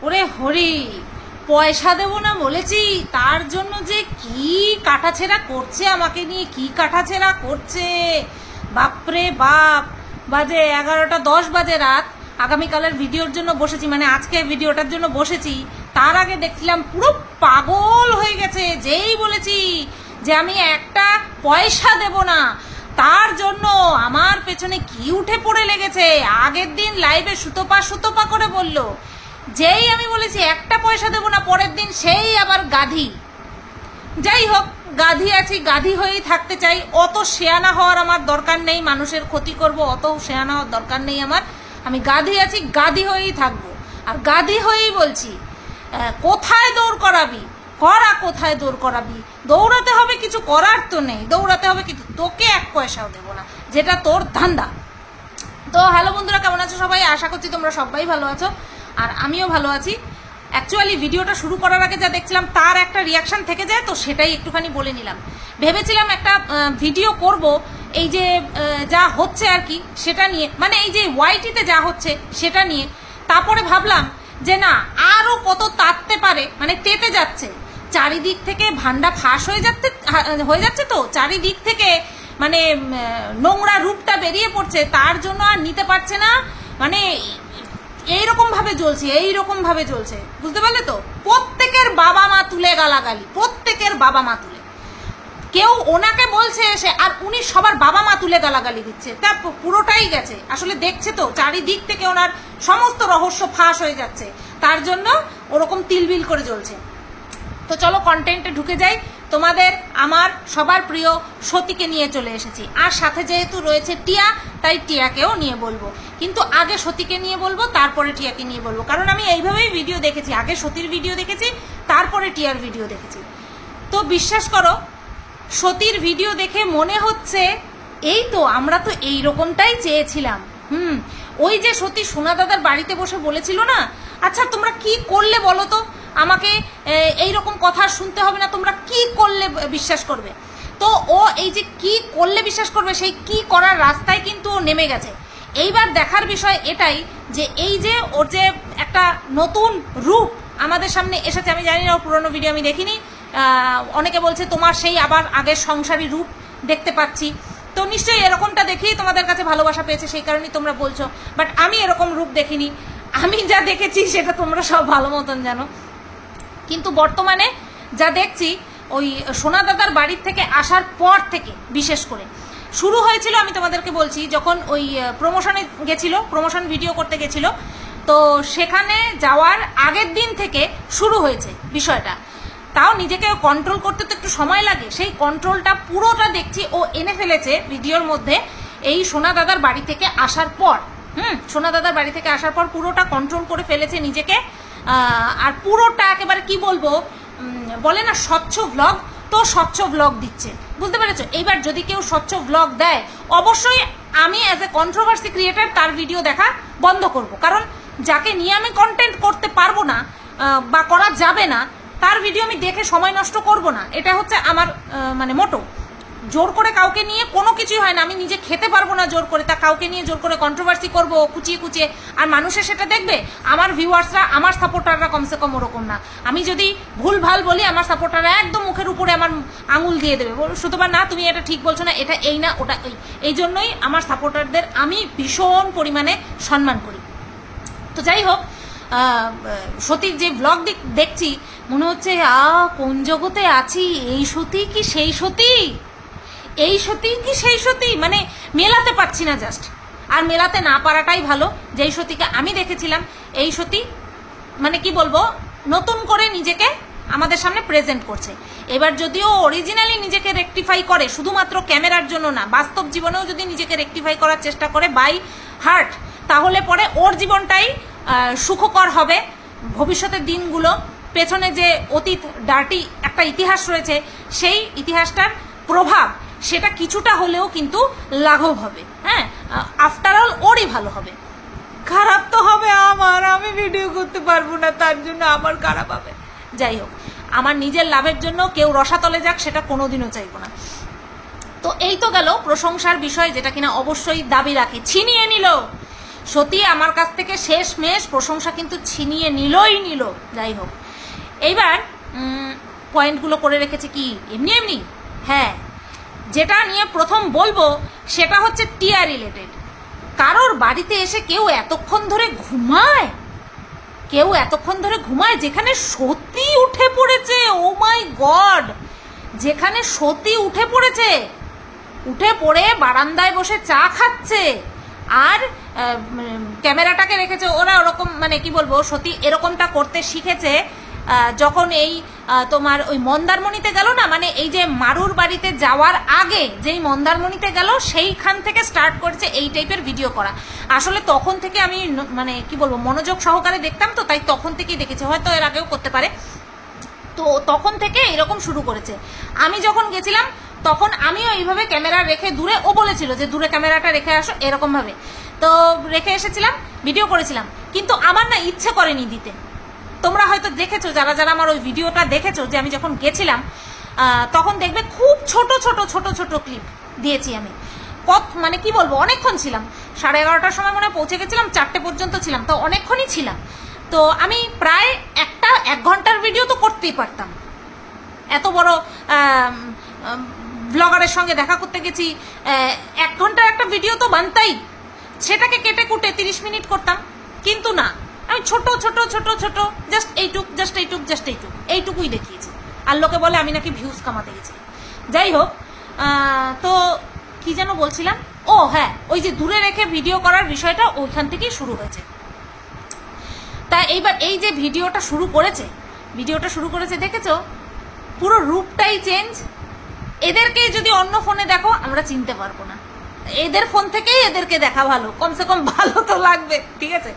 ওরে হরি, পয়সা দেব না বলেছি, তার জন্য যে কি কাটাছেড়া করছে, আমাকে নিয়ে কি কাটাছেড়া করছে, বাপরে বাপ। বাজে 11:10 বাজে রাত। আগামীকালের ভিডিওর জন্য বসেছি, মানে আজকে ভিডিওটার জন্য বসেছি, তার আগে দেখছিলাম পুরো পাগল হয়ে গেছে। যেই বলেছি যে আমি একটা পয়সা দেব না, তার জন্য আমার পেছনে কি উঠে পড়ে লেগেছে। আগের দিন লাইভে সুতোপা করে বলল, যেই আমি বলেছি একটা পয়সা দেবো না, পরের দিন সেই আবার গাধি। যাই হোক, গাধি আছি, গাধি হয়েই থাকতে চাই। অত শেয়ানা হওয়ার আমার দরকার নেই, মানুষের ক্ষতি করব অত শেয়ানা হওয়ার দরকার নেই আমার। আমি গাধি আছি, গাধি হয়েই থাকবো। আর গাধি হয়েই বলছি, কোথায় দৌড় করাবি কোথায় দৌড় করাবি? দৌড়াতে হবে, কিছু করার তো নেই, দৌড়াতে হবে কিন্তু তোকে এক পয়সাও দেবো না, যেটা তোর ধান্দা। তো হ্যালো বন্ধুরা, কেমন আছো সবাই? আশা করছি তোমরা সবাই ভালো আছো, আর আমিও ভালো আছি। অ্যাকচুয়ালি ভিডিওটা শুরু করার আগে যা দেখছিলাম তার একটা রিয়াকশান থেকে যায়, তো সেটাই একটুখানি বলে নিলাম। ভেবেছিলাম একটা ভিডিও করব এই যে যা হচ্ছে আর কি সেটা নিয়ে, মানে এই যে ওয়াইটিতে যা হচ্ছে সেটা নিয়ে। তারপরে ভাবলাম যে না, আরও কত তাততে পারে, মানে তেতে যাচ্ছে চারিদিক থেকে, ভান্ডা ফাঁস হয়ে যাচ্ছে তো চারিদিক থেকে, মানে নোংরা রূপটা বেরিয়ে পড়ছে, তার জন্য আর নিতে পারছে না, মানে এইরকম ভাবে জ্বলছে, বুঝতে পারলে তো? প্রত্যেকের বাবা মা তুলে গালাগালি, প্রত্যেকের বাবা মা তুলে, কেউ ওনাকে বলছে এসে, আর উনি সবার বাবা মা তুলে গালাগালি দিচ্ছে। তা পুরোটাই গেছে, আসলে দেখছে তো চারিদিক থেকে ওনার সমস্ত রহস্য ফাঁস হয়ে যাচ্ছে, তার জন্য ওরকম তিলবিল করে জ্বলছে। তো চলো কন্টেন্টে ঢুকে যাই। তোমাদের আমার সবার প্রিয় সতীকে নিয়ে চলে এসেছি, আর সাথে যেহেতু রয়েছে টিয়া, তাই টিয়াকেও নিয়ে বলবো, কিন্তু আগে সতীকে নিয়ে বলবো, তারপরে টিয়াকে নিয়ে বলবো, কারণ আমি এইভাবেই ভিডিও দেখেছি, আগে সতীর ভিডিও দেখেছি, তারপরে টিয়ার ভিডিও দেখেছি। তো বিশ্বাস করো, সতীর ভিডিও দেখে মনে হচ্ছে এই তো, আমরা তো এই রকমটাই চেয়েছিলাম। ওই যে সতী সোনা দাদার বাড়িতে বসে বলেছিল না, আচ্ছা তোমরা কি করলে বলো তো, আমাকে এই রকম কথা শুনতে হবে না, তোমরা কি করলে বিশ্বাস করবে? তো ও এই যে কি করলে বিশ্বাস করবে, সেই কি করার রাস্তায় কিন্তু ও নেমে গেছে। এইবার দেখার বিষয় এটাই যে এই যে ওর যে একটা নতুন রূপ আমাদের সামনে এসেছে, আমি জানি না, ওর পুরোনো ভিডিও আমি দেখিনি। অনেকে বলছে তোমার সেই আবার আগের সংসারী রূপ দেখতে পাচ্ছি, তো নিশ্চয়ই এরকমটা দেখেই তোমাদের কাছে ভালোবাসা পেয়েছে, সেই কারণেই তোমরা বলছো, বাট আমি এরকম রূপ দেখিনি। আমি যা দেখেছি সেটা তোমরা সব ভালো মতন জানো। কিন্তু বর্তমানে যা দেখছি, ওই সোনা দাদার বাড়ির থেকে আসার পর থেকে বিশেষ করে শুরু হয়েছিল, আমি তোমাদেরকে বলছি, যখন ওই প্রমোশনে গেছিল, প্রমোশন ভিডিও করতে গেছিল, তো সেখানে যাওয়ার আগের দিন থেকে শুরু হয়েছে বিষয়টা। তাও নিজেকে কন্ট্রোল করতে তো একটু সময় লাগে, সেই কন্ট্রোলটা পুরোটা দেখছি ও এনে ফেলেছে ভিডিওর মধ্যে এই সোনা দাদার বাড়ি থেকে আসার পর। সোনা দাদার বাড়ি থেকে আসার পর পুরোটা কন্ট্রোল করে ফেলেছে নিজেকে, আর পুরোটা একেবারে কি বলবো, বলে না স্বচ্ছ ভ্লগ, তো স্বচ্ছ ভ্লগ দিচ্ছে, বুঝতে পেরেছো? এইবার যদি কেউ স্বচ্ছ ভ্লগ দেয়, অবশ্যই আমি অ্যাজ এ কন্ট্রোভার্সি ক্রিয়েটার তার ভিডিও দেখা বন্ধ করব, কারণ যাকে নিয়ে আমি কন্টেন্ট করতে পারবো না বা করা যাবে না, তার ভিডিও আমি দেখে সময় নষ্ট করব না। এটা হচ্ছে আমার মানে মোটো। জোর করে কাউকে নিয়ে কোনো কিছুই হয় না, আমি নিজে খেতে পারবো না জোর করে, তা কাউকে নিয়ে জোর করে কন্ট্রোভার্সি করবো কুচিয়ে, আর মানুষে সেটা দেখবে। আমার ভিউয়ার্সরা, আমার সাপোর্টাররা কমসে কম ওরকম না। আমি যদি ভুল ভাল বলি, আমার সাপোর্টাররা একদম মুখের উপরে আমার আঙুল দিয়ে দেবে, শুধুবা না তুমি এটা ঠিক বলছো না, এটা এই না ওটা ওই। এই জন্যই আমার সাপোর্টারদের আমি ভীষণ পরিমাণে সম্মান করি। তো যাই হোক, সতীর যে ব্লগ দেখছি, মনে হচ্ছে কোন জগতে আছি, এই সতী কি সেই সতী, এই সতী কি সেই সতী, মানে মেলাতে পারছি না জাস্ট। আর মেলাতে না পারাটাই ভালো। যেই সতীকে আমি দেখেছিলাম, এই সতী মানে কি বলবো, নতুন করে নিজেকে আমাদের সামনে প্রেজেন্ট করছে। এবার যদিও অরিজিনালি নিজেকে রেকটিফাই করে, শুধুমাত্র ক্যামেরার জন্য না, বাস্তব জীবনেও যদি নিজেকে রেকটিফাই করার চেষ্টা করে বাই হার্ট, তাহলে পরে ওর জীবনটাই সুখকর হবে। ভবিষ্যতের দিনগুলো, পেছনে যে অতীত ডার্টি একটা ইতিহাস রয়েছে, সেই ইতিহাসটার প্রভাব সেটা কিছুটা হলেও কিন্তু লাঘব হবে। হ্যাঁ, আফটার অল ওরই ভালো হবে, খারাপ তো হবে আমার, আমি ভিডিও করতে পারবো না, তার জন্য আমার খারাপ হবে। যাই হোক, আমার নিজের লাভের জন্য কেউ রসাতলে যাক, সেটা কোনোদিনও চাইবো না। তো এই তো গেল প্রশংসার বিষয়, যেটা কিনা অবশ্যই দাবি রাখে। ছিনিয়ে নিল সত্যি আমার কাছ থেকে শেষমেশ প্রশংসা কিন্তু ছিনিয়ে নিল। যাই হোক, এইবার পয়েন্টগুলো করে রেখেছে কি এমনি এমনি। হ্যাঁ, যেটা নিয়ে প্রথম বলবো সেটা হচ্ছে টিয়া রিলেটেড। কারোর বাড়িতে এসে কেউ এতক্ষণ ধরে ঘুমায়, যেখানে সত্যি উঠে পড়েছে। ও মাই গড, যেখানে সত্যি উঠে পড়ে বারান্দায় বসে চা খাচ্ছে আর ক্যামেরাটাকে রেখেছে। ওরা ওরকম মানে কি বলবো, সত্যি এরকমটা করতে শিখেছে যখন এই তোমার ওই মন্দারমণিতে গেল না, মানে এই যে মারুর বাড়িতে যাওয়ার আগে যেই মন্দারমণিতে গেল সেইখান থেকে স্টার্ট করেছে এই টাইপের ভিডিও করা। আসলে তখন থেকে আমি মানে কি বলবো মনোযোগ সহকারে দেখতাম, তো তাই তখন থেকেই দেখেছি, হয়তো এর আগেও করতে পারে। তো তখন থেকে এরকম শুরু করেছে। আমি যখন গেছিলাম তখন আমিও এইভাবে ক্যামেরা রেখে দূরে, ও বলেছিল যে দূরে ক্যামেরাটা রেখে আসো, এরকম ভাবে তো রেখে এসেছিলাম, ভিডিও করেছিলাম। কিন্তু আমার না ইচ্ছে করেনি দিতে। তোমরা হয়তো দেখেছো, যারা যারা আমার ওই ভিডিওটা দেখেছো, যে আমি যখন গেছিলাম তখন দেখবে খুব ছোট ক্লিপ দিয়েছি আমি। মানে কি বলবো, অনেকক্ষণ ছিলাম, 11:30টার সময় মনে পৌঁছে গেছিলাম, 4টে পর্যন্ত ছিলাম, তো অনেকক্ষণই ছিলাম। তো আমি প্রায় 1 ঘন্টার ভিডিও তো করতেই পারতাম। এত বড় ব্লগারের সঙ্গে দেখা করতে গেছি, 1 ঘন্টার একটা ভিডিও তো বানতাই, সেটাকে কেটে কুটে 30 মিনিট করতাম। কিন্তু না, আমি ছোট জাস্ট এইটুকুই দেখিয়েছি। আর লোকে বলে আমি নাকি ভিউজ কামাতে গেছি। যাই হোক, তো কি যেন বলছিলাম, ও হ্যাঁ, ওই যে দূরে রেখে ভিডিও করার বিষয়টা ওইখান থেকেই শুরু হয়েছে। তা এইবার এই যে ভিডিওটা শুরু করেছে দেখেছো, পুরো রূপটাই চেঞ্জ। এদেরকে যদি অন্য ফোনে দেখো আমরা চিনতে পারবো না, এদের ফোন থেকেই এদেরকে দেখা ভালো, কমসে কম ভালো তো লাগবে, ঠিক আছে।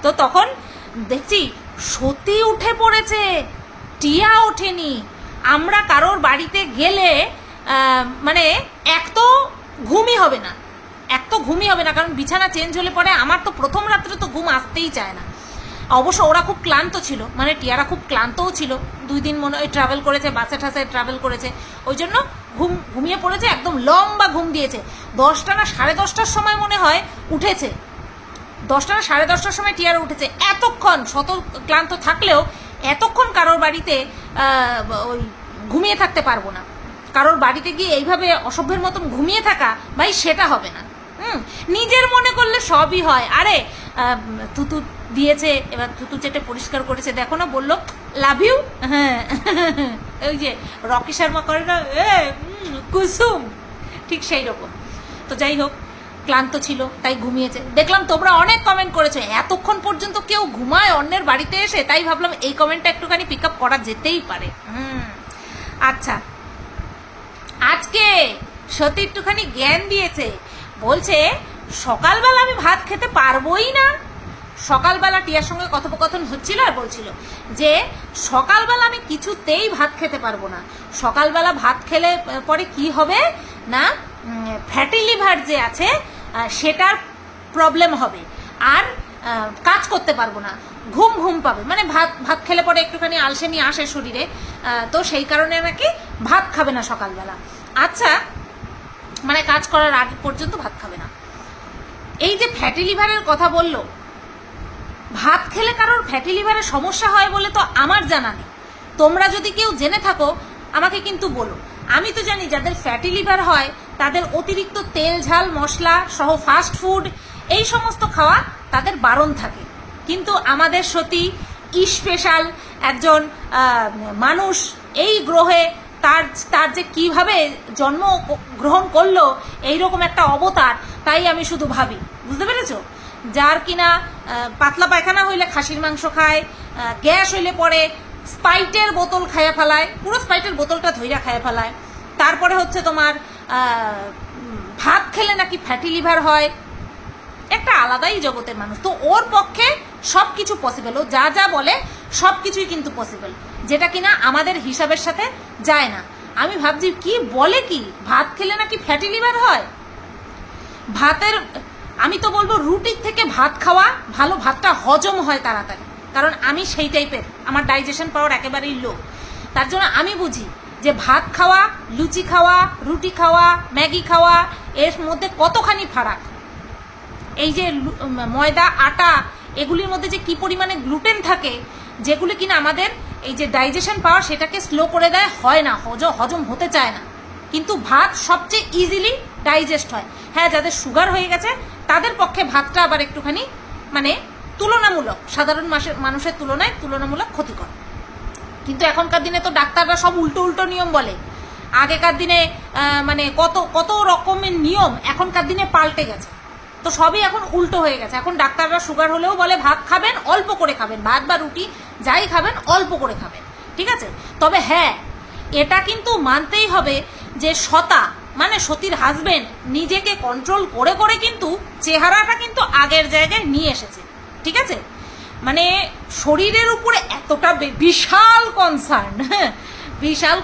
তো তখন দেখছি সত্যি উঠে পড়েছে, টিয়া ওঠেনি। আমরা কারোর বাড়িতে গেলে মানে এক তো ঘুমই হবে না, কারণ বিছানা চেঞ্জ হলে পরে আমার তো প্রথম রাত্রে তো ঘুম আসতেই চায় না। অবশ্য ওরা খুব ক্লান্ত ছিল, মানে টিয়ারা খুব ক্লান্তও ছিল, 2 দিন মনে হয় ট্রাভেল করেছে, বাসে ঠাসে ট্রাভেল করেছে, ওই জন্য ঘুমিয়ে পড়েছে, একদম লম্বা ঘুম দিয়েছে। 10টা না 10:30টার সময় মনে হয় উঠেছে, 10টা না 10:30টার সময় টিয়ারা উঠেছে। এতক্ষণ শত ক্লান্ত থাকলেও এতক্ষণ কারোর বাড়িতে ওই ঘুমিয়ে থাকতে পারবো না। কারোর বাড়িতে গিয়ে এইভাবে অসভ্যের মতন ঘুমিয়ে থাকা, ভাই সেটা হবে না। নিজের মনে করলে সবই হয়। আরে থুতু দিয়েছে, এবার থুতু চেটে পরিষ্কার করেছে, দেখো না বললো লাভ ইউ, হ্যাঁ ওই যে রকি শর্মা করে না কুসুম, ঠিক সেই রকম। তো যাই হোক, ক্লান্ত ছিল তাই ঘুমিয়েছে। দেখলাম তোমরা অনেক কমেন্ট করেছো, এতক্ষণ পর্যন্ত কেউ ঘুমায় অন্যের বাড়িতে এসে, তাই ভাবলাম এই কমেন্টটা একটুখানি পিক আপ করা যেতেই পারে। আচ্ছা, আজকে সত্যি একটুখানি জ্ঞান দিয়েছে, বলছে সকালবেলা আমি ভাত খেতে পারবোই না। সকালবেলা টিয়ার সঙ্গে কথোপকথন হচ্ছিল আর বলছিল যে সকালবেলা আমি কিছুতেই ভাত খেতে পারবো না। সকালবেলা ভাত খেলে পরে কি হবে না, ফ্যাটি লিভার যে আছে সেটার প্রবলেম হবে, আর কাজ করতে পারবো না, ঘুম পাবে, মানে ভাত খেলে পরে একটুখানি আলসেমি আসে শরীরে, তো সেই কারণে নাকি ভাত খাবে না সকালবেলা। আচ্ছা, মানে কাজ করার আগে পর্যন্ত ভাত খাবে না। এই যে ফ্যাটি লিভারের কথা বললো, ভাত খেলে কারোর ফ্যাটি লিভারের সমস্যা হয় বলে তো আমার জানা নেই। তোমরা যদি কেউ জেনে থাকো আমাকে কিন্তু বলো। আমি তো জানি যাদের ফ্যাটি লিভার হয় তাদের অতিরিক্ত তেল ঝাল মশলা সহ ফাস্ট ফুড এই সমস্ত খাওয়া তাদের বারণ থাকে। কিন্তু আমাদের সত্যি স্পেশাল একজন মানুষ এই গ্রহে, তার যে কিভাবে জন্ম গ্রহণ করলো এইরকম একটা অবতার, তাই আমি শুধু ভাবি, বুঝতে পেরেছো? যার কিনা পাতলা পায়খানা হইলে খাসির মাংস খায়, গ্যাস হইলে পরে স্পাইটের বোতল খাইয়া ফেলায়, পুরো স্পাইটের বোতলটা ধইরা খাইয়া ফেলায়। তারপরে হচ্ছে তোমার ভাত খেলে নাকি ফ্যাটি লিভার হয়। একটা আলাদাই জগতের মানুষ, তো ওর পক্ষে সব কিছু পসিবল, ও যা যা বলে সব কিছুই কিন্তু পসিবল, যেটা কিনা আমাদের হিসাবের সাথে যায় না। আমি ভাবছি কি বলে, কি ভাত খেলে নাকি ফ্যাটি লিভার হয়। আমি তো বলবো রুটির থেকে ভাত খাওয়া ভালো, ভাতটা হজম হয় তাড়াতাড়ি, কারণ আমি সেই টাইপের, আমার ডাইজেশন পাওয়ার একেবারেই লো। তার জন্য আমি বুঝি যে ভাত খাওয়া, লুচি খাওয়া, রুটি খাওয়া, ম্যাগি খাওয়া, এর মধ্যে কতখানি ফারাক। এই যে ময়দা, আটা, এগুলির মধ্যে যে কি পরিমাণে গ্লুটেন থাকে, যেগুলি কিনা আমাদের এই যে ডাইজেশন পাওয়ার সেটাকে স্লো করে দেয়, হয় না, হজম হতে চায় না। কিন্তু ভাত সবচেয়ে ইজিলি ডাইজেস্ট হয়। হ্যাঁ, যাদের সুগার হয়ে গেছে তাদের পক্ষে ভাতটা আবার একটুখানি মানে তুলনামূলক, সাধারণ মানুষের তুলনায় তুলনামূলক ক্ষতিকর। কিন্তু এখনকার দিনে তো ডাক্তাররা সব উল্টো উল্টো নিয়ম বলে। আগেকার দিনে মানে কত রকমের নিয়ম এখনকার দিনে পাল্টে গেছে, তো সবই এখন উল্টো হয়ে গেছে। এখন ডাক্তাররা সুগার হলেও বলে ভাত খাবেন, অল্প করে খাবেন, ভাত বা রুটি যাই খাবেন অল্প করে খাবেন, ঠিক আছে। তবে হ্যাঁ, এটা কিন্তু মানতেই হবে যে মানে সতীর হাজবেন্ড নিজেকে কন্ট্রোল করে করে কিন্তু চেহারাটা কিন্তু আগের জায়গায় নিয়ে এসেছে, ঠিক আছে। মানে শরীরের উপরে এতটা বিশাল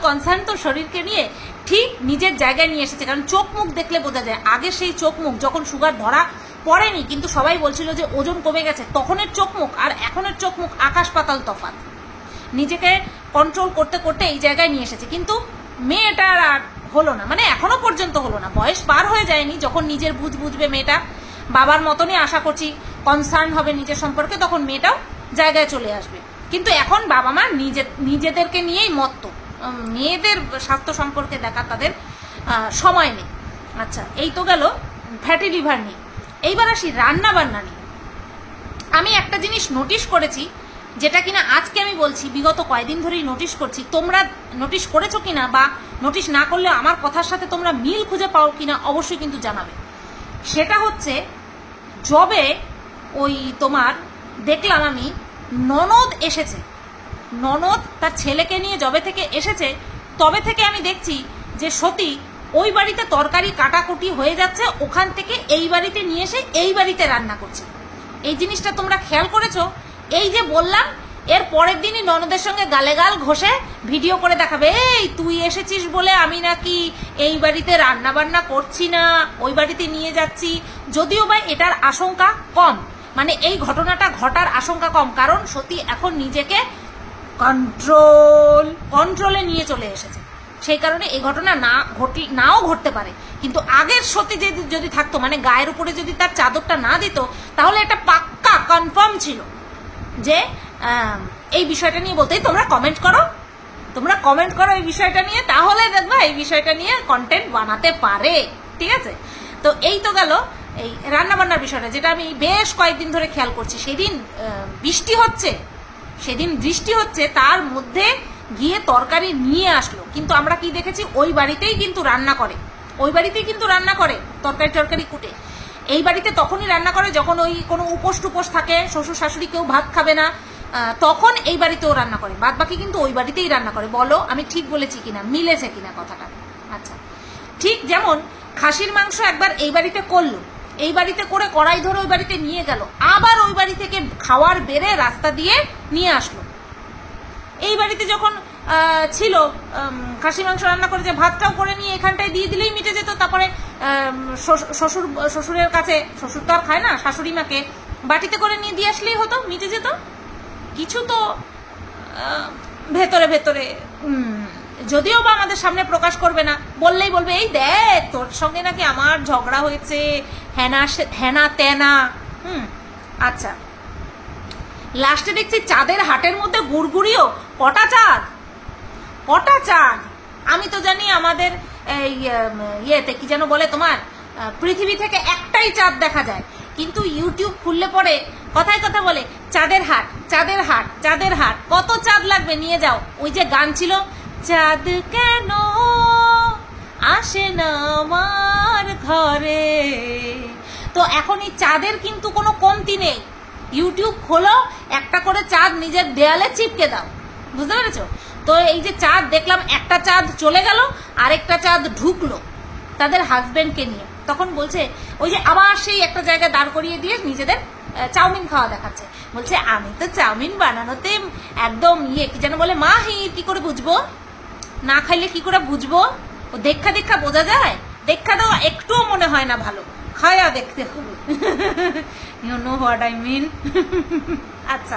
কনসার্ন তো শরীরকে নিয়ে ঠিক নিজের জায়গায় নিয়ে এসেছে। কারণ চোখ মুখ দেখলে বোঝা যায়। আগে সেই চোখ মুখ যখন সুগার ধরা পড়েনি কিন্তু সবাই বলছিল যে ওজন কমে গেছে, তখনের চোখ মুখ আর এখনের চোখ মুখ আকাশ পাতাল তফাৎ। নিজেকে কন্ট্রোল করতে করতে এই জায়গায় নিয়ে এসেছে, কিন্তু মেয়েটার আর হলো না, মানে এখনো পর্যন্ত হলো না। বয়স পার হয়ে যায়নি, যখন নিজের বুঝবে মেয়েটা বাবার মতনই আশা করছি কনসার্ন হবে নিজের সম্পর্কে, তখন মেয়েটাও জায়গায় চলে আসবে। কিন্তু এখন বাবা মা নিজেদেরকে নিয়েই মত্ত, মেয়েদের স্বাস্থ্য সম্পর্কে দেখা তাদের সময় নেই। আচ্ছা, এই তো গেল ফ্যাটি লিভার নিয়ে। এইবার আসি রান্না বান্না নিয়ে। আমি একটা জিনিস নোটিশ করেছি, যেটা কিনা আজকে আমি বলছি, বিগত কয়েকদিন ধরেই নোটিশ করছি। তোমরা নোটিশ করেছো কিনা, বা নোটিশ না করলে আমার কথার সাথে তোমরা মিল খুঁজে পাও কিনা অবশ্যই কিন্তু জানাবে। সেটা হচ্ছে, যবে ওই তোমার দেখলাম আমি ননদ এসেছে, ননদ তার ছেলেকে নিয়ে যবে থেকে এসেছে তবে থেকে আমি দেখছি যে সতী ওই বাড়িতে তরকারি কাটাকুটি হয়ে যাচ্ছে, ওখান থেকে এই বাড়িতে নিয়ে এসে এই বাড়িতে রান্না করছে। এই জিনিসটা তোমরা খেয়াল করেছো? এই যে বললাম, এর পরের দিনই ননদের সঙ্গে গালে গাল ঘষে ভিডিও করে দেখাবে, এই তুই এসেছিস বলে আমি নাকি এই বাড়িতে রান্না বান্না করছি না, ওই বাড়িতে নিয়ে যাচ্ছি। যদিও বা এটার আশঙ্কা কম, মানে এই ঘটনাটা ঘটার আশঙ্কা কম, কারণ সতী এখন নিজেকে কন্ট্রোলে নিয়ে চলে এসেছে। সেই কারণে এই ঘটনা নাও ঘটতে পারে। কিন্তু আগের সতী যদি থাকতো, মানে গায়ের উপরে যদি তার চাদরটা না দিত, তাহলে এটা পাক্কা কনফার্ম ছিল যে এই বিষয়টা নিয়ে বলতেই তোমরা কমেন্ট করো এই বিষয়টা নিয়ে, তাহলে দেখবা এই বিষয়টা নিয়ে কন্টেন্ট বানাতে পারে, ঠিক আছে। তো এই তো গেল এই রান্নাবান্নার বিষয়টা, যেটা আমি বেশ কয়েকদিন ধরে খেয়াল করছি। সেদিন বৃষ্টি হচ্ছে, তার মধ্যে গিয়ে তরকারি নিয়ে আসলো, কিন্তু আমরা কি দেখেছি, ওই বাড়িতেই কিন্তু রান্না করে তরকারি কুটে। এই বাড়িতে তখনই রান্না করে যখন ওই কোনো উপোস টুপোস থাকে, শ্বশুর শাশুড়ি কেউ ভাত খাবে না, তখন এই বাড়িতেও রান্না করে। বাদ বাকি কিন্তু ওই বাড়িতেই রান্না করে। বলো আমি ঠিক বলেছি কিনা, মিলেছে কিনা কথাটা? আচ্ছা, ঠিক যেমন খাসির মাংস একবার এই বাড়িতে করলো, এই বাড়িতে করে কড়াই ধরে ওই বাড়িতে নিয়ে গেল, আবার ওই বাড়ি থেকে খাওয়ার বেড়ে রাস্তা দিয়ে নিয়ে আসলো। এই বাড়িতে যখন ছিল খাসি মাংস রান্না করে, যে ভাতটাও করে নিয়ে এখানটায় দিয়ে দিলেই মিটে যেত। তারপরে শ্বশুরের কাছে, শ্বশুর তো আর খায় না, শাশুড়ি মাকে বাটিতে করে নিয়ে দিয়ে আসলেই হতো, মিটে যেত। কিছু তো ভেতরে যদিও বা আমাদের সামনে প্রকাশ করবে না, বললেই বলবে এই দেখ তোর সঙ্গে নাকি আমার ঝগড়া হয়েছে, হেনা তেনা। আচ্ছা, লাস্টে দেখছি চাঁদের হাটের মধ্যে গুড়গুড়িও। কটা চাঁদ? আমি তো জানি আমাদের ইয়েতে কি যেন বলে তোমার, পৃথিবী থেকে একটাই চাঁদ দেখা যায়, কিন্তু ইউটিউব খুললে পরে কথায় কথা বলে চাঁদের হাট। কত চাঁদ লাগবে নিয়ে যাও। ওই যে গান ছিল, চাঁদ কেন আসে না আমার ঘরে। তো এখন এই চাঁদের কিন্তু কোনো কমতি নেই। ইউটিউব খোলো, একটা করে চাঁদ নিজের দেয়ালে চিপকে দাও, বুঝতে পেরেছো? তো এই যে চাঁদ দেখলাম, একটা চাঁদ চলে গেল, আরেকটা চাঁদ ঢুকলো তাদের হাজবেন্ডকে নিয়ে। তখন বলছে, ওই যে আবার সেই একটা জায়গায় দাঁড় করিয়ে দিয়ে নিজেদের চাউমিন খাওয়া দেখাচ্ছে। বলছে আমি তো চাউমিন বানানোতে একদম কি যেন বলে, মাহির, কি করে বুঝবো? না খাইলে কি করে বুঝবো? ও দেখা বোঝা যায়? দেখা দাও একটুও মনে হয় না ভালো, খায়া দেখতে হবে। You know what I mean. আচ্ছা,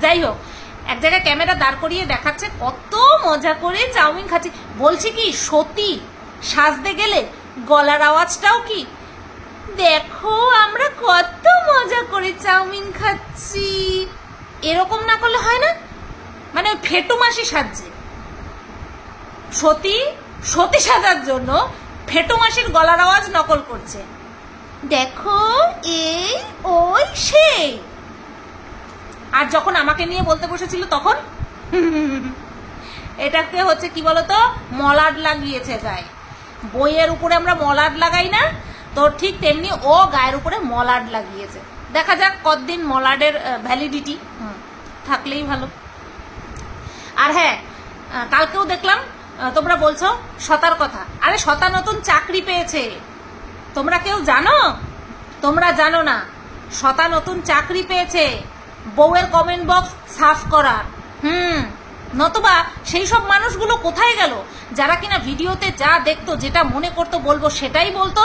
যাই হোক, এক জায়গায় ক্যামেরা দাঁড় করিয়ে দেখাচ্ছে কত মজা করে চাউমিন খাচ্ছি। বলছি কি, সত্যি সাজতে গেলে গলার আওয়াজটাও কি দেখো আমরা কত মজা করে চাউমিন খাচ্ছি, এরকম না করলে হয় না? মানে ওই ফেটু মাসি সাজছে, সতী সাজার জন্য ফেটু মাসির গলার আওয়াজ নকল করছে, দেখো এই ওই সেই। আর যখন আমাকে নিয়ে বলতে বসেছিল তখন এটাকে হচ্ছে কি বলতো, মলাট লাগিয়েছে গায়ে। বইয়ের উপরে আমরা মলাট লাগাই না, তো ঠিক তেমনি ও গায়ের উপরে মলাট লাগিয়েছে। দেখা যাক কতদিন মলাটের ভ্যালিডিটি, থাকলেই ভালো। আর হ্যাঁ, কালকেও দেখলাম তোমরা বলছো শতার কথা। আরে শতা নতুন চাকরি পেয়েছে, তোমরা কেউ জানো? তোমরা জানো না, শতা নতুন চাকরি পেয়েছে বউয়ের কমেন্ট বক্স সাফ করার। নতুবা সেই সব মানুষগুলো কোথায় গেল যারা কিনা ভিডিওতে যা দেখতো, যেটা মনে করতো বলবো সেটাই বলতো?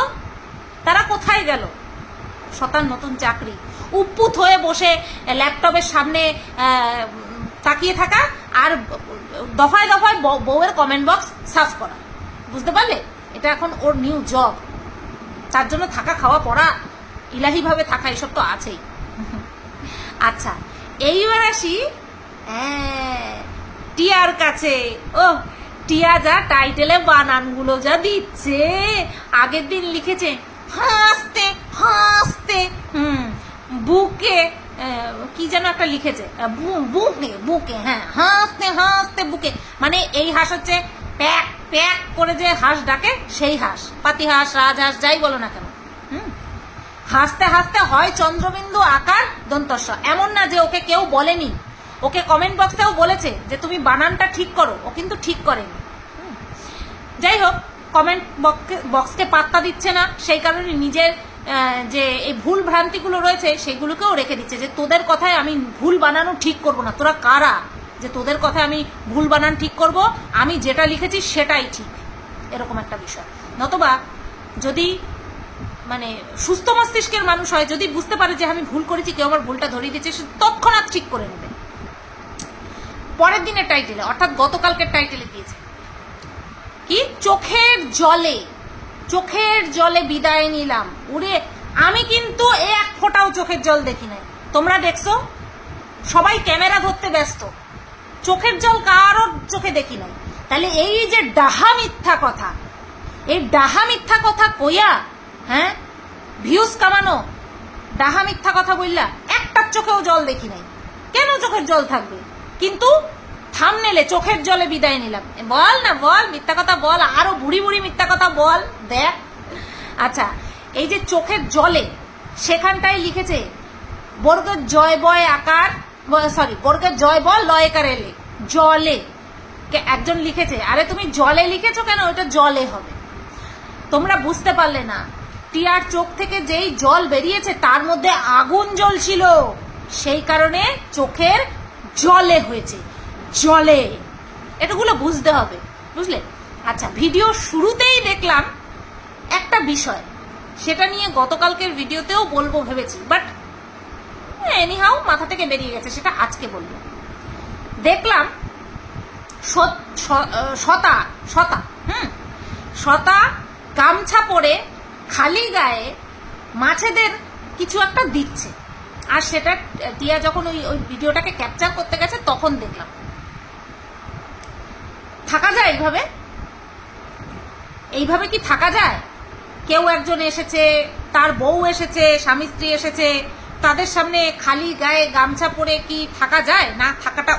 তারা কোথায় গেল? শতার নতুন চাকরি, উপুত হয়ে বসে ল্যাপটপের সামনে তাকিয়ে থাকা আর দফায় দফায় বউয়ের কমেন্ট বক্স সাফ করা। বুঝতে পারলে? এটা এখন ওর নিউ জব। তার জন্য থাকা, খাওয়া, পড়া, ইলাহিভাবে থাকা, এসব তো আছেই। আচ্ছা, এইবার আসি টিয়ার কাছে। ও টিয়া যা টাইটেলে বানানগুলো যা দিচ্ছে, আগের দিন লিখেছে হাসতে হাসতে, বুকে কি যেন একটা লিখেছে, বুকে বুকে, হ্যাঁ হাসতে হাসতে বুকে, মানে এই হাঁস হচ্ছে প্যাক প্যাক করে যে হাঁস ডাকে সেই হাঁস, পাতি হাঁস, রাজহাঁস, যাই বলো না কেন। হাসতে হাসতে হয় চন্দ্রবিন্দু আকার দন্তস্ব। এমন না যে ওকে কেউ বলেনি, ওকে কমেন্ট বক্সেও বলেছে যে তুমি বানানটা ঠিক করো, ও কিন্তু ঠিক করেনি। যাই হোক, কমেন্ট বক্সকে পাত্তা দিচ্ছে না, সেই কারণে নিজের যে এই ভুল ভ্রান্তিগুলো রয়েছে সেগুলোকেও রেখে দিচ্ছে, যে তোদের কথায় আমি ভুল বানানো ঠিক করব না। তোরা কারা যে তোদের কথায় আমি ভুল বানান ঠিক করব? আমি যেটা লিখেছি সেটাই ঠিক, এরকম একটা বিষয়। নতবা যদি মানে সুস্থ মস্তিষ্কের মানুষ হয়, যদি বুঝতে পারে যে আমি ভুল করেছি, কেউ আমার ভুলটা ধরিয়ে দিচ্ছে, সে তৎক্ষণাৎ ঠিক করে নেবে। পরের দিনের টাইটেলে, অর্থাৎ গতকালকের টাইটেলে দিয়েছে কি, চোখের জলে বিদায় নিলাম। ওরে, আমি কিন্তু এক ফোঁটাও চোখের জল দেখি নাই। তোমরা দেখছো? সবাই ক্যামেরা ধরতে ব্যস্ত, চোখের জল কারোর চোখে দেখি নাই। তাহলে এই যে ডাহা মিথ্যা কথা, এই ডাহা মিথ্যা কথা কইয়া, হ্যাঁ ভিউজ কামানো, ডাহা মিথ্যা কথা বললা একটা চোখেও জল দেখি নাই। কেন চোখের জল থাকবে? কিন্তু থামনেলে চোখের জলে বিদায় নিলাম। বল না, বল, মিথ্যা কথা বল, আরো বুড়ি বুড়ি মিথ্যা কথা বল, দেখ। আচ্ছা, এই যে চোখের জলে, সেখানটাই লিখেছে বর্গের জয় বয় আকার, সরি বর্গের জয় বল লয়কার এলে, জলে। একজন লিখেছে, আরে তুমি জলে লিখেছো কেন, ওটা জলে হবে। তোমরা বুঝতে পারলে না, টিয়ার চোখ থেকে যেই জল বেরিয়েছে তার মধ্যে আগুন জ্বলছিল, সেই কারণে চোখের জলে হয়েছে, জলে। এটাগুলো বুঝতে হবে, বুঝলে? আচ্ছা, ভিডিও শুরুতেই দেখলাম একটা বিষয়, সেটা নিয়ে গতকালকের ভিডিওতেও বলবো ভেবেছি, বাট এনিহাউ মাথা থেকে বেরিয়ে গেছে, সেটা আজকে বলবো। দেখলাম শতা গামছা পরে খালি গায়ে মাছেদের কিছু একটা দিচ্ছে, আর সেটা টিয়া যখন ওই ভিডিওটাকে ক্যাপচার করতে গেছে তখন দেখলাম। থাকা যায় এইভাবে? এইভাবে কি থাকা যায়? কেউ একজন এসেছে, তার বউ এসেছে, স্বামী স্ত্রী এসেছে, তাদের সামনে খালি গায়ে গামছা পরে কি থাকা যায়? না থাকাটা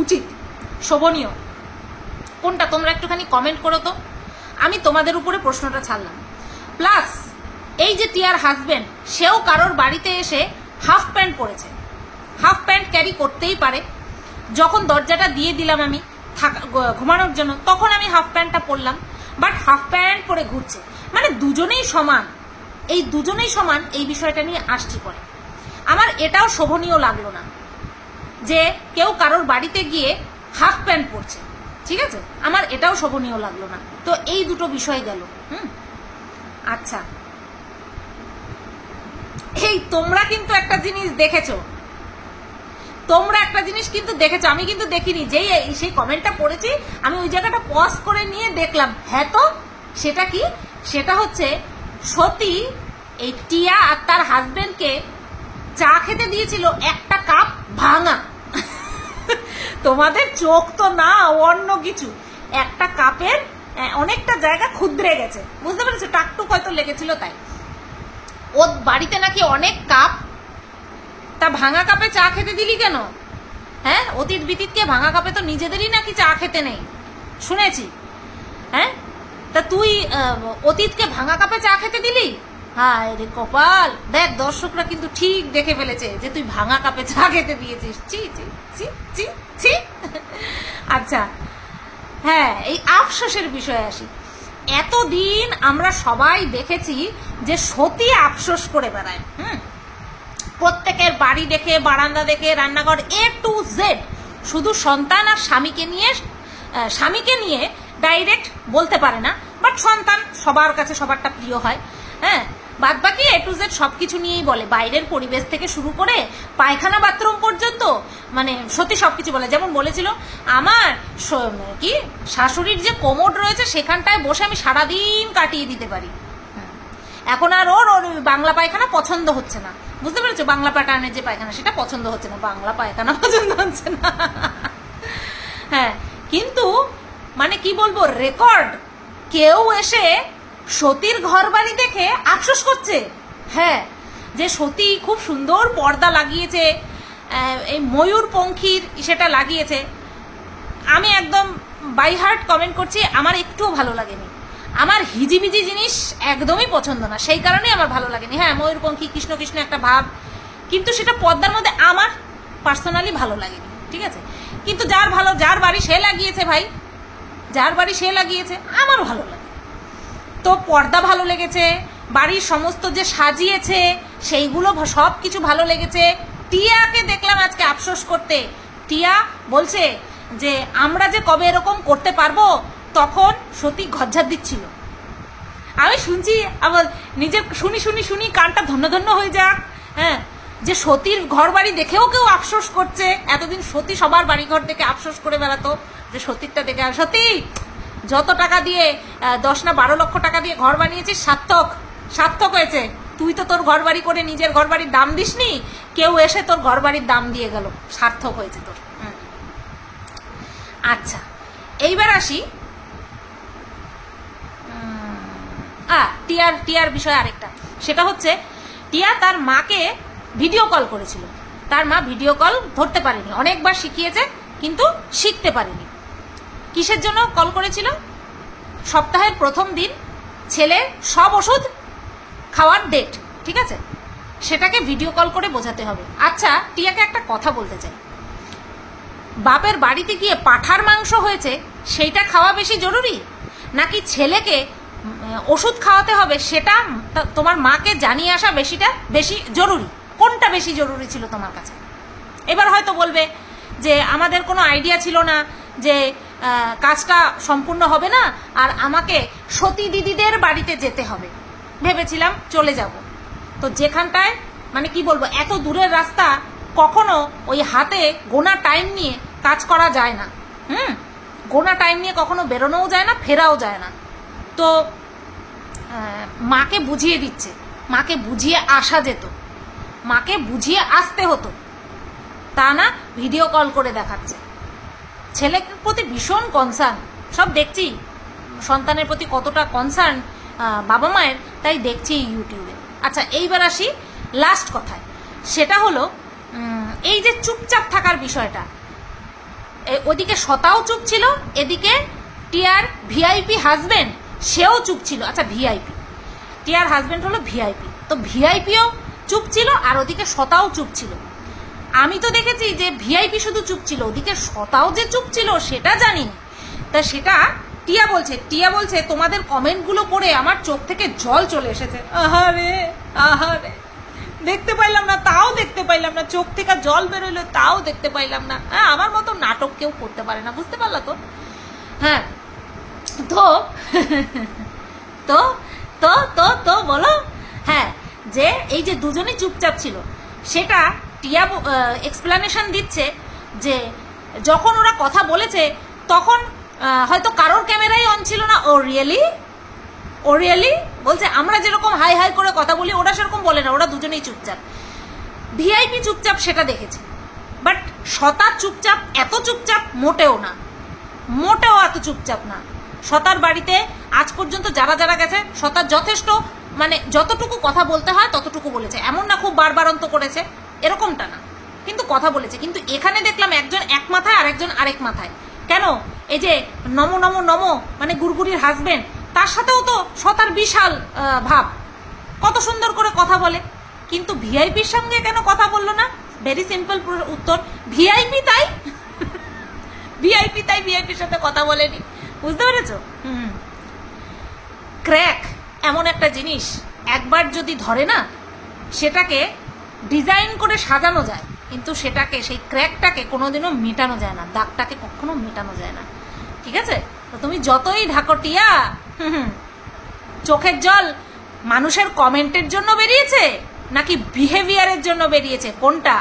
উচিত, শোভনীয় কোনটা? তোমরা একটুখানি কমেন্ট করো তো, আমি তোমাদের উপরে প্রশ্নটা ছাড়লাম। প্লাস এই যে টিয়ার হাজবেন্ড, সেও কারোর বাড়িতে এসে হাফ প্যান্ট পরেছে। হাফ প্যান্ট ক্যারি করতেই পারে। যখন দরজাটা দিয়ে দিলাম আমি ঘুমানোর জন্য, তখন আমি হাফ প্যান্টটা পরলাম, বাট হাফ প্যান্ট পরে ঘুরছে, মানে দুজনেই সমান। এই দুজনেই সমান, এই বিষয়টা নিয়ে আসছি পরে। আমার এটাও শোভনীয় লাগলো না যে কেউ কারোর বাড়িতে গিয়ে হাফ প্যান্ট পরছে, ঠিক আছে? আমার এটাও শোভনীয় লাগলো না। তো এই দুটো বিষয় গেল। আচ্ছা, এই তোমরা কিন্তু একটা জিনিস দেখেছো, আমি কিন্তু দেখিনি। যেই সেই কমেন্টটা পড়েছি, আমি ওই জায়গাটা পজ করে নিয়ে দেখলাম, হ্যাঁ তো সেটা কি? সেটা হচ্ছে সতী এই টিয়া আর তার হাজবেন্ডকে চা খেতে দিয়েছিল একটা কাপ ভাঙা। তোমাদের চোখ তো না অন্য কিছু, একটা কাপের অনেকটা জায়গা ক্ষুদ্রে গেছে, বুঝতে পেরেছো? টাকটুক হয়তো লেগেছিল তাই। ওর বাড়িতে নাকি অনেক কাপ, তা ভাঙা কাপে চা খেতে দিলি কেন? হ্যাঁ, অতীত বিতীতকে ভাঙা কাপে তো নিজেদেরই নাকি চা খেতে নেই শুনেছি। হ্যাঁ, তা তুই অতীতকে ভাঙা কাপে চা খেতে দিলি? হায় রে কপাল, দেখ দর্শকরা কিন্তু ঠিক দেখে ফেলেছে যে তুই ভাঙা কাপে চা খেতে দিয়েছিস। ছি ছি ছি ছি ছি। আচ্ছা, হ্যাঁ, এই আফসোসের বিষয়ে আসি। এতদিন আমরা সবাই দেখেছি যে সতী আফসোস করে বেড়ায়। প্রত্যেকের বাড়ি দেখে, বারান্দা দেখে, রান্নাঘর A to Z, শুধু সন্তান আর স্বামীকে নিয়ে ডাইরেক্ট বলতে পারে না, বাট সন্তান সবার কাছে সবারটা প্রিয় হয়। হ্যাঁ, বাদ বাকি A to Z সবকিছু নিয়েই বলে, বাইরের পরিবেশ থেকে শুরু করে পায়খানা বাথরুম পর্যন্ত, মানে সত্যি সবকিছু বলে। যেমন বলেছিল, আমার কি শাশুড়ির যে কোমোড রয়েছে সেখানটায় বসে আমি সারাদিন কাটিয়ে দিতে পারি। এখন আর ওর বাংলা পায়খানা পছন্দ হচ্ছে না, বুঝতে পেরেছো? বাংলা প্যাটার্নের যে পায়খানা সেটা পছন্দ হচ্ছে না, বাংলা পায়খানা পছন্দ হচ্ছে না। হ্যাঁ, কিন্তু মানে কি বলবো, রেকর্ড কেউ এসে সতীর ঘর বাড়ি দেখে আফসোস করছে। হ্যাঁ, যে সতী খুব সুন্দর পর্দা লাগিয়েছে, এই ময়ূর পঙ্খির সেটা লাগিয়েছে। আমি একদম বাই হার্ট কমেন্ট করছি, আমার একটুও ভালো লাগেনি। আমার হিজিবিজি জিনিস একদমই পছন্দ না, সেই কারণেই আমার ভালো লাগেনি। হ্যাঁ, ময়ূরপঙ্খী কৃষ্ণ কৃষ্ণ একটা ভাব, কিন্তু সেটা পর্দার মধ্যে আমার পার্সোনালি ভালো লাগেনি, ঠিক আছে? কিন্তু যার বাড়ি সে লাগিয়েছে ভাই, যার বাড়ি সে লাগিয়েছে, আমার ভালো লাগে। তো পর্দা ভালো লেগেছে, বাড়ির সমস্ত যে সাজিয়েছে সেইগুলো সব কিছু ভালো লেগেছে। টিয়াকে দেখলাম আজকে আফসোস করতে। টিয়া বলছে যে আমরা যে কবে এরকম করতে পারবো, তখন সতী ঘরঝাড় দিচ্ছিল। আমি শুনছি, আবার নিজের শুনি কানটা ধন্য ধন্য হয়ে যাক। হ্যাঁ, যে সতীর ঘর বাড়ি দেখেও কেউ আফসোস করছে। এতদিন সতী সবার বাড়ি ঘর দেখে আফসোস করে বেড়াতো, যে সতীরটা দেখে, সতী যত টাকা দিয়ে 10 না 12 লক্ষ টাকা দিয়ে ঘর বানিয়েছিস, সার্থক হয়েছে। তুই তো তোর ঘর বাড়ি করে নিজের ঘর বাড়ির দাম দিসনি, কেউ এসে তোর ঘর বাড়ির দাম দিয়ে গেল, সার্থক হয়েছে তোর। আচ্ছা, এইবার আসি টিয়ার বিষয় আরেকটা। সেটা হচ্ছে, টিয়া তার মাকে ভিডিও কল করেছিল, তার মা ভিডিও কল ধরতে পারেনি, অনেকবার শিখিয়েছে কিন্তু শিখতে পারেনি। কিসের জন্য কল করেছিল? সপ্তাহের প্রথম দিন ছেলে সব ওষুধ খাওয়ার ডেট, ঠিক আছে? সেটাকে ভিডিও কল করে বোঝাতে হবে। আচ্ছা, টিয়াকে একটা কথা বলতে চাই, বাপের বাড়িতে গিয়ে পাঁঠার মাংস হয়েছে সেইটা খাওয়া বেশি জরুরি, নাকি ছেলেকে ওষুধ খাওয়াতে হবে সেটা তোমার মাকে জানিয়ে আসা বেশি জরুরি? কোনটা বেশি জরুরি ছিল তোমার কাছে? এবার হয়তো বলবে যে আমাদের কোনো আইডিয়া ছিল না যে কাজটা সম্পূর্ণ হবে না, আর আমাকে সতী দিদিদের বাড়িতে যেতে হবে, ভেবেছিলাম চলে যাব। তো যেখানটায় মানে কি বলবো, এত দূরের রাস্তা কখনো ওই হাতে গোনা টাইম নিয়ে কাজ করা যায় না। গোনা টাইম নিয়ে কখনো বেরোনোও যায় না, ফেরাও যায় না। তো মাকে বুঝিয়ে দিচ্ছে, মাকে বুঝিয়ে আসা যেত, মাকে বুঝিয়ে আসতে হতো, তা না ভিডিও কল করে দেখাচ্ছে। ছেলের প্রতি ভীষণ কনসার্ন, সব দেখছি সন্তানের প্রতি কতটা কনসার্ন বাবা মায়ের, তাই দেখছি ইউটিউবে। আচ্ছা, এইবার আসি লাস্ট কথায়। সেটা হলো এই যে চুপচাপ থাকার বিষয়টা। ওদিকে শতাও চুপ ছিল, এদিকে টিয়ার ভিআইপি হাজবেন্ড সেও চুপ ছিল। আচ্ছা, ভিআইপি, টিয়ার হাজবেন্ড হলো ভিআইপি, তো ভিআইপিও চুপ ছিল, আর ওদিকে শতাও চুপ ছিল। আমি তো দেখেছি যে ভিআইপি শুধু চুপ ছিল, ওদিকে শতাও যে চুপ ছিল সেটা জানিনি। তা সেটা টিয়া বলছে তোমাদের কমেন্টগুলো পড়ে আমার চোখ থেকে জল চলে এসেছে। আহারে আহারে, দেখতে পাইলাম না, তাও দেখতে পাইলাম না, চোখ থেকে জল বেরোলো তাও দেখতে পাইলাম না। হ্যাঁ, আমার মতো নাটক কেউ করতে পারে না, বুঝতে পারলা তো? হ্যাঁ, তো তো তো তো তো বলো। হ্যাঁ, যে এই যে দুজনেই চুপচাপ ছিল, সেটা টিয়া এক্সপ্লেনেশন দিচ্ছে যে যখন ওরা কথা বলেছে তখন হয়তো কারোর ক্যামেরাই অন ছিল না। ও রিয়েলি বলছে আমরা যেরকম হাই হাই করে কথা বলি ওরা সেরকম বলে না, ওরা দুজনেই চুপচাপ। ভিআইপি চুপচাপ সেটা দেখেছে, বাট শতার চুপচাপ, এত চুপচাপ মোটেও না, মোটেও এত চুপচাপ না। শতার বাড়িতে আজ পর্যন্ত যারা যারা গেছে শতার যথেষ্ট, মানে যতটুকু কথা বলতে হয় ততটুকু বলেছে, এমন না খুব বারবারন্ত করেছে, এরকমটা না, কিন্তু কথা বলেছে। কিন্তু এখানে দেখলাম একজন এক মাথায় আর একজন আরেক মাথায়। কেন? এই যে নমো নমো নমো মানে গুড়গুড়ির হাজবেন্ড, তার সাথেও তো শতার বিশাল ভাব, কত সুন্দর করে কথা বলে, কিন্তু ভিআইপির সঙ্গে কেন কথা বললো না? ভেরি সিম্পল উত্তর, ভিআইপি তাই ভিআইপি তাই ভিআইপির সাথে কথা বলেনি। বুঝতে পেরেছ? ক্র্যাক এমন একটা জিনিস, একবার যদি ধরে না সেটাকে ডিজাইন করে সাজানো যায়, কিন্তু সেটাকে, সেই ক্র্যাকটাকে কোনোদিনও মেটানো যায় না, দাগটাকে কখনো মেটানো যায় না। ঠিক আছে? তো তুমি যতই ঢাকটিয়া, চোখের জল মানুষের কমেন্টের জন্য বেরিয়েছে নাকি বিহেভিয়ারের জন্য বেরিয়েছে? কোনটা?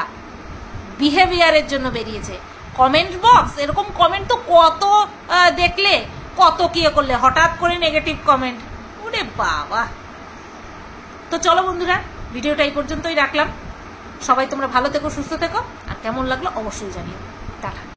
বিহেভিয়ারের জন্য বেরিয়েছে। কমেন্ট বক্স, এরকম কমেন্ট তো কত দেখলে, কত কি করলে, হঠাৎ করে নেগেটিভ কমেন্ট, ওরে বাবা। তো চলো বন্ধুরা, ভিডিওটা এই পর্যন্তই রাখলাম। সবাই তোমরা ভালো থেকো, সুস্থ থেকো, আর কেমন লাগলো অবশ্যই জানিও। টাটা।